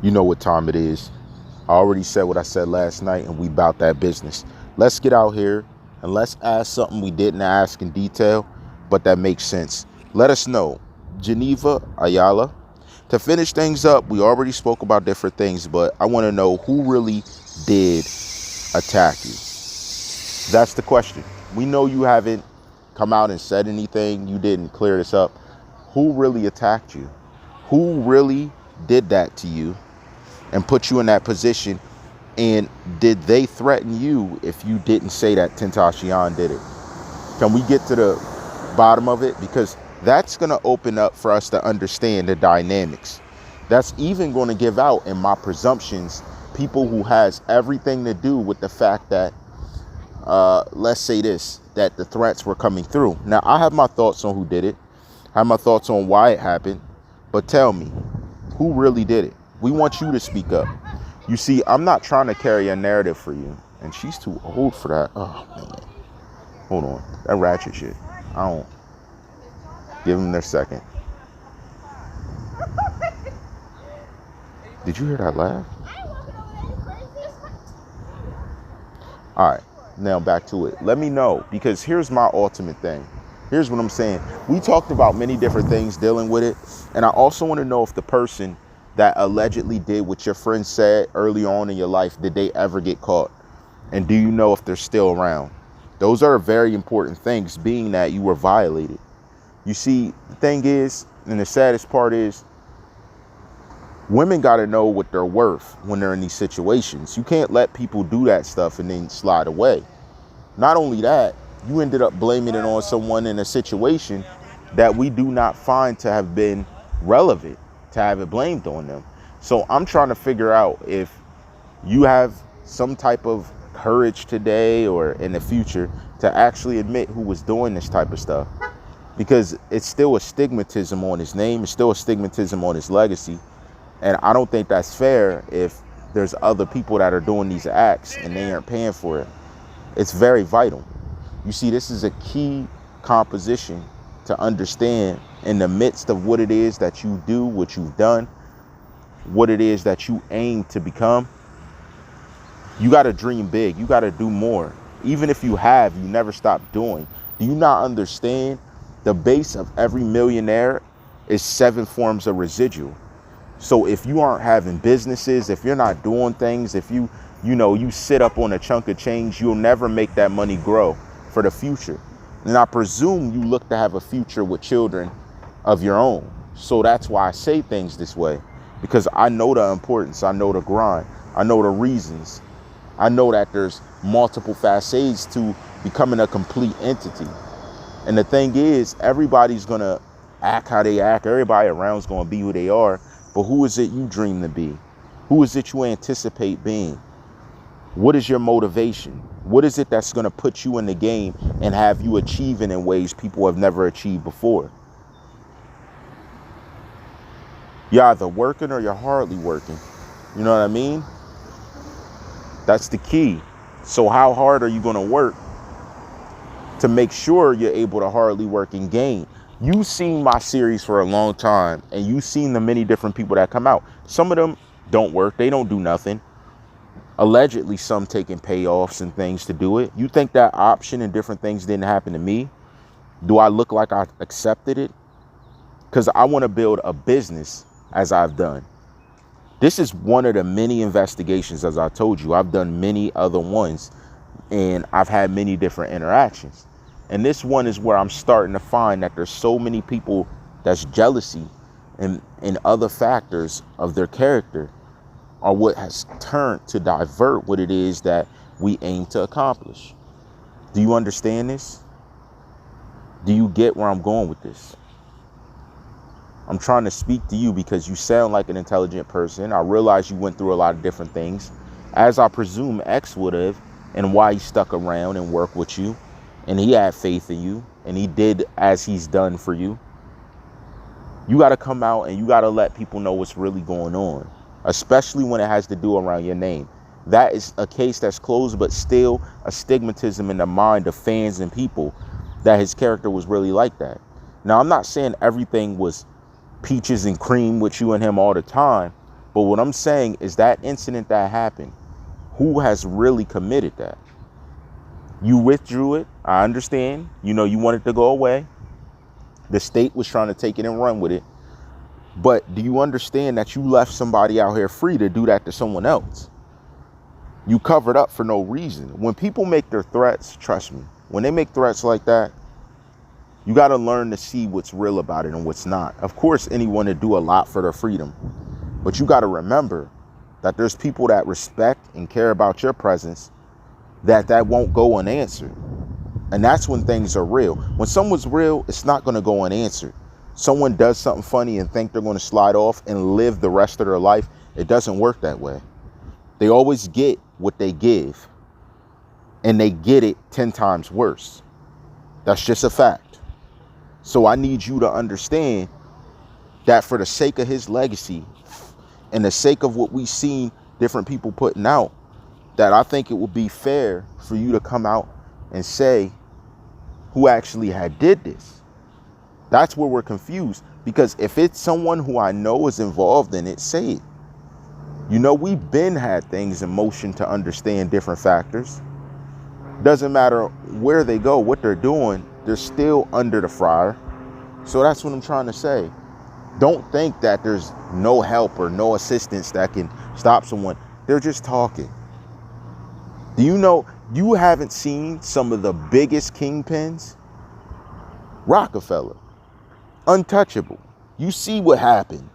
You know what time it is. I already said what I said last night, and we about that business. Let's get out here and let's ask something we didn't ask in detail, but that makes sense. Let us know. Geneva, Ayala. To finish things up, we already spoke about different things, but I want to know who really did attack you. That's the question. We know you haven't come out and said anything. You didn't clear this up. Who really attacked you? Who really did that to you and put you in that position? And did they threaten you if you didn't say that Tentacion did it? Can we get to the bottom of it? Because that's going to open up for us to understand the dynamics. That's even going to give out, in my presumptions, people who has everything to do with the fact that, let's say this, that the threats were coming through. Now, I have my thoughts on who did it. I have my thoughts on why it happened. But tell me, who really did it? We want you to speak up. You see, I'm not trying to carry a narrative for you. And she's too old for that. Oh, man. Hold on. That ratchet shit. I don't. Give them their second. Did you hear that laugh? All right. Now back to it. Let me know, because here's my ultimate thing. Here's what I'm saying. We talked about many different things dealing with it. And I also want to know if the person that allegedly did what your friend said early on in your life, did they ever get caught? And do you know if they're still around? Those are very important things, being that you were violated. You see, the thing is, and the saddest part is, women got to know what they're worth when they're in these situations. You can't let people do that stuff and then slide away. Not only that, you ended up blaming it on someone in a situation that we do not find to have been relevant, to have it blamed on them. So I'm trying to figure out if you have some type of courage today or in the future to actually admit who was doing this type of stuff. Because it's still a stigmatism on his name. It's still a stigmatism on his legacy. And I don't think that's fair if there's other people that are doing these acts and they aren't paying for it. It's very vital. You see, this is a key composition to understand in the midst of what it is that you do, what you've done, what it is that you aim to become. You got to dream big. You got to do more. Even if you have, you never stop doing. Do you not understand? The base of every millionaire is 7 forms of residual. So if you aren't having businesses, if you're not doing things, if you sit up on a chunk of change, you'll never make that money grow for the future. And I presume you look to have a future with children of your own. So that's why I say things this way, because I know the importance. I know the grind. I know the reasons. I know that there's multiple facets to becoming a complete entity. And the thing is, everybody's going to act how they act. Everybody around is going to be who they are. But who is it you dream to be? Who is it you anticipate being? What is your motivation? What is it that's going to put you in the game and have you achieving in ways people have never achieved before? You're either working or you're hardly working. You know what I mean? That's the key. So how hard are you going to work to make sure you're able to hardly work and gain? You've seen my series for a long time, and you've seen the many different people that come out. Some of them don't work. They don't do nothing. Allegedly, some taking payoffs and things to do it. You think that option and different things didn't happen to me? Do I look like I accepted it? Because I want to build a business as I've done. This is one of the many investigations, as I told you. I've done many other ones, and I've had many different interactions. And this one is where I'm starting to find that there's so many people that's jealousy and other factors of their character are what has turned to divert what it is that we aim to accomplish. Do you understand this? Do you get where I'm going with this? I'm trying to speak to you because you sound like an intelligent person. I realize you went through a lot of different things, as I presume X would have, and why he stuck around and worked with you. And he had faith in you, and he did as he's done for you. You got to come out and you got to let people know what's really going on, especially when it has to do around your name. That is a case that's closed, but still a stigmatism in the mind of fans and people that his character was really like that. Now, I'm not saying everything was peaches and cream with you and him all the time, But what I'm saying is that incident that happened, who has really committed that? You withdrew it. I understand. You know, you wanted to go away. The state was trying to take it and run with it. But do you understand that you left somebody out here free to do that to someone else? You covered up for no reason. When people make their threats, trust me, when they make threats like that, you got to learn to see what's real about it and what's not. Of course, anyone would do a lot for their freedom. But you got to remember that there's people that respect and care about your presence that won't go unanswered. And that's when things are real. When someone's real, it's not going to go unanswered. Someone does something funny and think they're going to slide off and live the rest of their life. It doesn't work that way. They always get what they give, and they get it 10 times worse. That's just a fact. So I need you to understand that for the sake of his legacy and the sake of what we've seen different people putting out, that I think it would be fair for you to come out and say who actually did this. That's where we're confused, because if it's someone who I know is involved in it, say it. You know, we've been had things in motion to understand different factors. Doesn't matter where they go, what they're doing, they're still under the fryer. So that's what I'm trying to say. Don't think that there's no help or no assistance that can stop someone. They're just talking. Do you know, you haven't seen some of the biggest kingpins? Rockefeller, untouchable. You see what happened.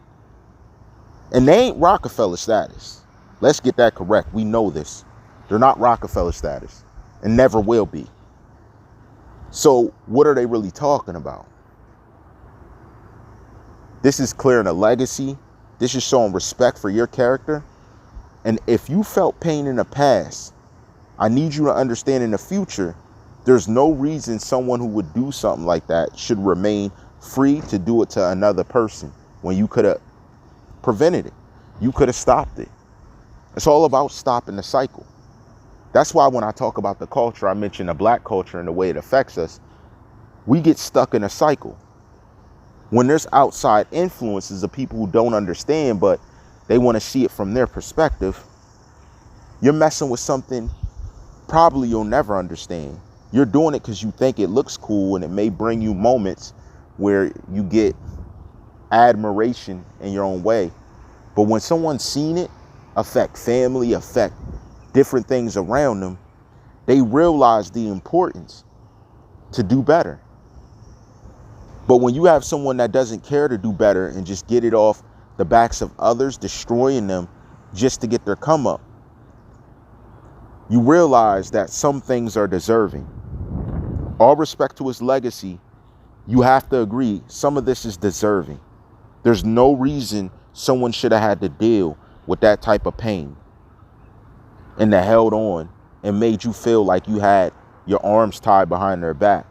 And they ain't Rockefeller status. Let's get that correct. We know this. They're not Rockefeller status and never will be. So what are they really talking about? This is clearing a legacy. This is showing respect for your character. And if you felt pain in the past, I need you to understand in the future, there's no reason someone who would do something like that should remain free to do it to another person when you could have prevented it. You could have stopped it. It's all about stopping the cycle. That's why when I talk about the culture, I mention the black culture and the way it affects us. We get stuck in a cycle. When there's outside influences of people who don't understand, but they want to see it from their perspective, you're messing with something probably you'll never understand. You're doing it because you think it looks cool, and it may bring you moments where you get admiration in your own way. But when someone's seen it affect family, affect different things around them, they realize the importance to do better. But when you have someone that doesn't care to do better and just get it off the backs of others, destroying them just to get their come up, you realize that some things are deserving. All respect to his legacy, you have to agree some of this is deserving. There's no reason someone should have had to deal with that type of pain and that held on and made you feel like you had your arms tied behind their back.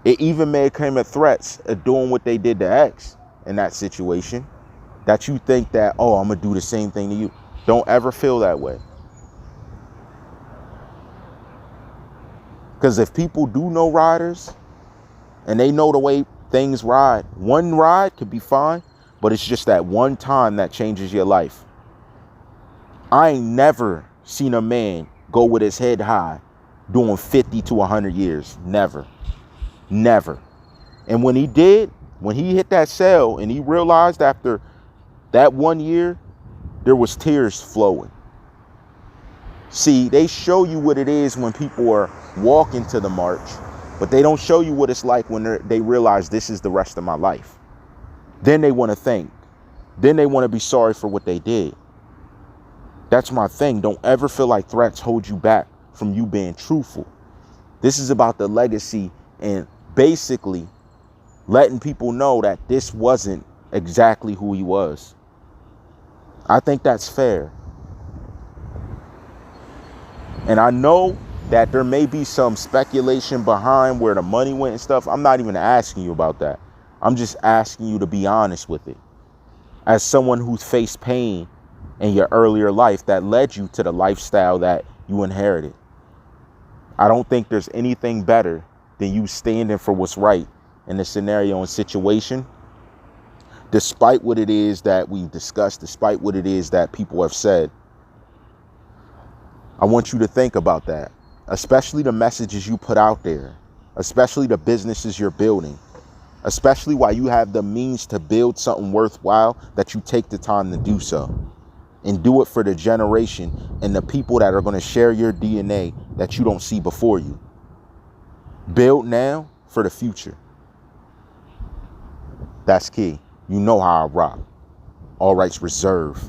It even may have come at threats of doing what they did to X in that situation, that you think that, oh, I'm going to do the same thing to you. Don't ever feel that way. Because if people do know riders and they know the way things ride, one ride could be fine, but it's just that one time that changes your life. I ain't never seen a man go with his head high doing 50 to 100 years. Never. Never. And when he did, when he hit that cell and he realized after that 1 year, there was tears flowing. See, they show you what it is when people are walking to the march, but they don't show you what it's like when they realize this is the rest of my life. Then they want to think. Then they want to be sorry for what they did. That's my thing. Don't ever feel like threats hold you back from you being truthful. This is about the legacy and basically letting people know that this wasn't exactly who he was. I think that's fair. And I know that there may be some speculation behind where the money went and stuff. I'm not even asking you about that. I'm just asking you to be honest with it. As someone who's faced pain in your earlier life that led you to the lifestyle that you inherited. I don't think there's anything better than you standing for what's right in the scenario and situation. Despite what it is that we've discussed, despite what it is that people have said, I want you to think about that, especially the messages you put out there, especially the businesses you're building, especially while you have the means to build something worthwhile, that you take the time to do so and do it for the generation and the people that are going to share your DNA that you don't see before you. Build now for the future. That's key. You know how I rock. All rights reserved.